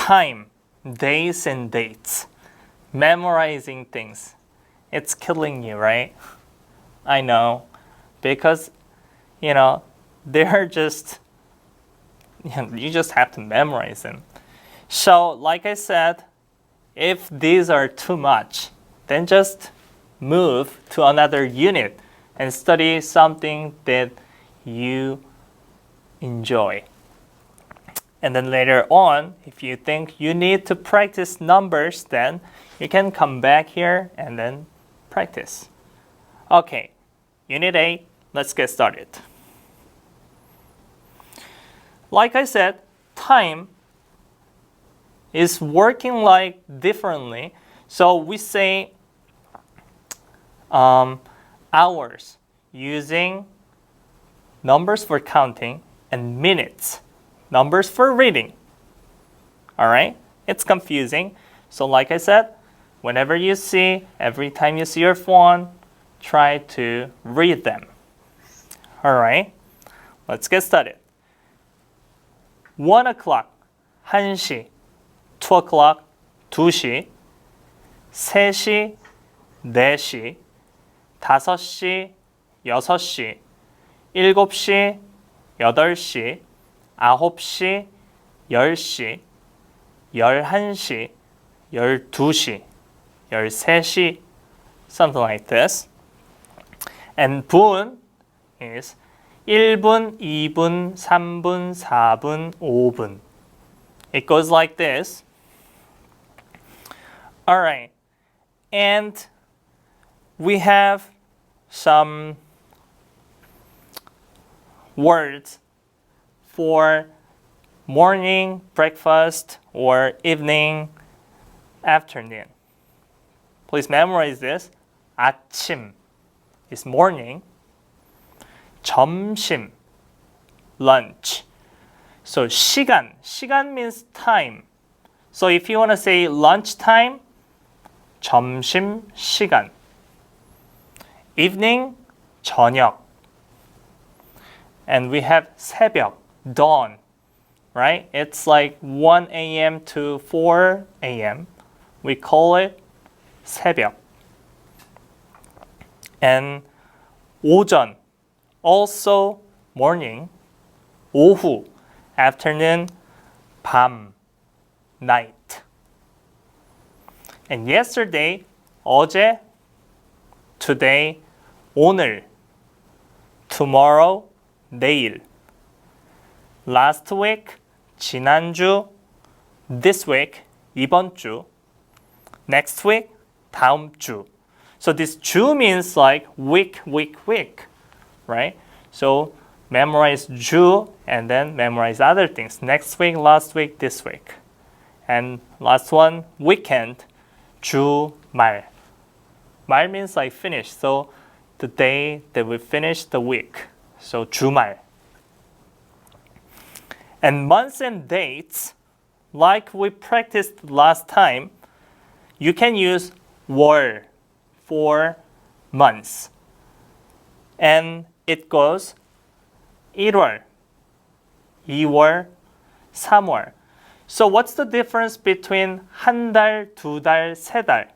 time, days and dates, memorizing things. It's killing you, right? I know, because, they're just, you just have to memorize them. So, like I said, if these are too much, then just move to another unit and study something that you enjoy. And then later on, if you think you need to practice numbers, then you can come back here and then practice. Okay, Unit 8, let's get started. Like I said, time is working like differently. So we say hours using numbers for counting and minutes, numbers for reading. All right? It's confusing. So like I said, every time you see your phone, try to read them. All right? Let's get started. 1 o'clock, 1시, 2 o'clock, 2시, 3시, 4시, 5시, 6시, 7시, 8시, 9시, 10시, 11시, 12시, 13시, something like this. And 분 is 1분, 2분, 3분, 4분, 5분. It goes like this. All right. And we have some words for morning, breakfast, or evening, afternoon. Please memorize this. 아침 is morning. 점심, lunch. So 시간 means time. So if you want to say lunch time, 점심 시간. Evening, 저녁. And we have 새벽, dawn, right? It's like 1 a.m. to 4 a.m. We call it 새벽. And 오전, also morning. 오후, afternoon. 밤, night. And yesterday, 어제. Today, 오늘. Tomorrow, 내일. Last week, 지난주. This week, 이번 주. Next week, 다음 주. So this 주 means like week, right? So memorize 주 and then memorize other things. Next week, last week, this week. And last one, weekend, 주말. 말 means like finish. So the day that we finish the week. So 주말. And months and dates, like we practiced last time, you can use 월 for months. And it goes 1월, 2월, 3월. So what's the difference between 한 달, 두 달, 세 달?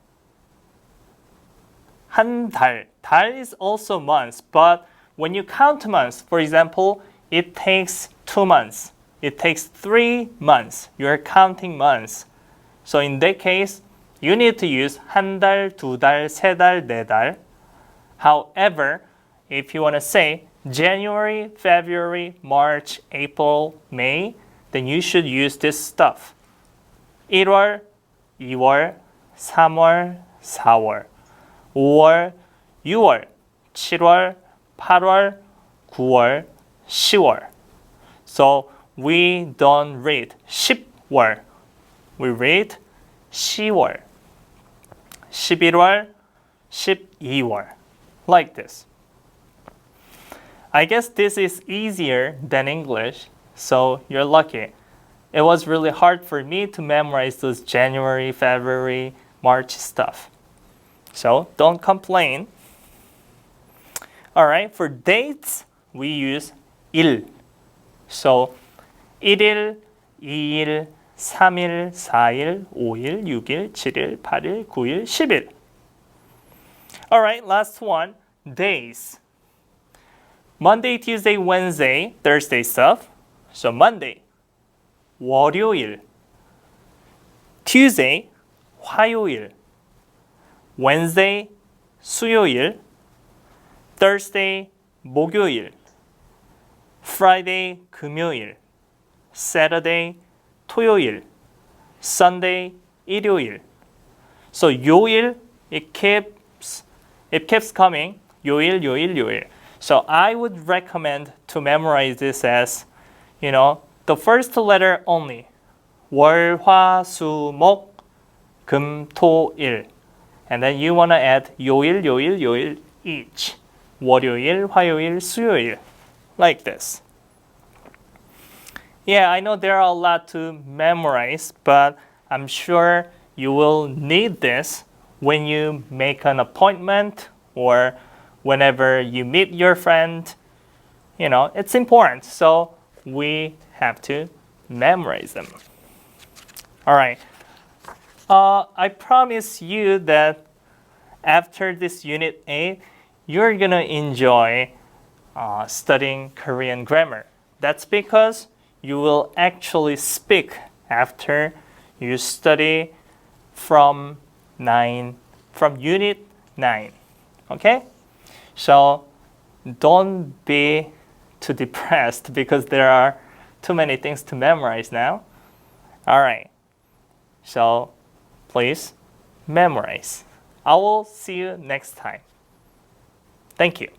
한 달. 달 is also months, but when you count months, for example, it takes 2 months. It takes 3 months. You're counting months. So in that case, you need to use 한 달, 두 달, 세 달, 네 달. However, if you want to say January, February, March, April, May, then you should use this stuff. 1월, 2월, 3월, 4월, 5월, 6월, 7월, 8월, 9월, 10월. So we don't read 10월. We read 10월, 11월, 12월. Like this. I guess this is easier than English, so you're lucky. It was really hard for me to memorize those January, February, March stuff. So don't complain. Alright, for dates, we use 일. So 1일, 2일, 3일, 4일, 5일, 6일, 7일, 8일, 9일, 10일. Alright, last one. Days. Monday, Tuesday, Wednesday, Thursday stuff. So Monday, 월요일. Tuesday, 화요일. Wednesday, 수요일. Thursday, 목요일. Friday, 금요일. Saturday, 토요일. Sunday, 일요일. So 요일, it keeps coming. 요일, 요일, 요일. So I would recommend to memorize this as, the first letter only. 월, 화, 수, 목, 금, 토, 일. And then you want to add 요일, 요일, 요일 each. 월요일, 화요일, 수요일. Like this. Yeah, I know there are a lot to memorize, but I'm sure you will need this when you make an appointment or whenever you meet your friend. It's important. So we have to memorize them. All right. I promise you that after this Unit 8, you're going to enjoy studying Korean grammar. That's because you will actually speak after you study from Unit 9. Okay? So don't be too depressed because there are too many things to memorize now. All right. So please memorize. I will see you next time. Thank you.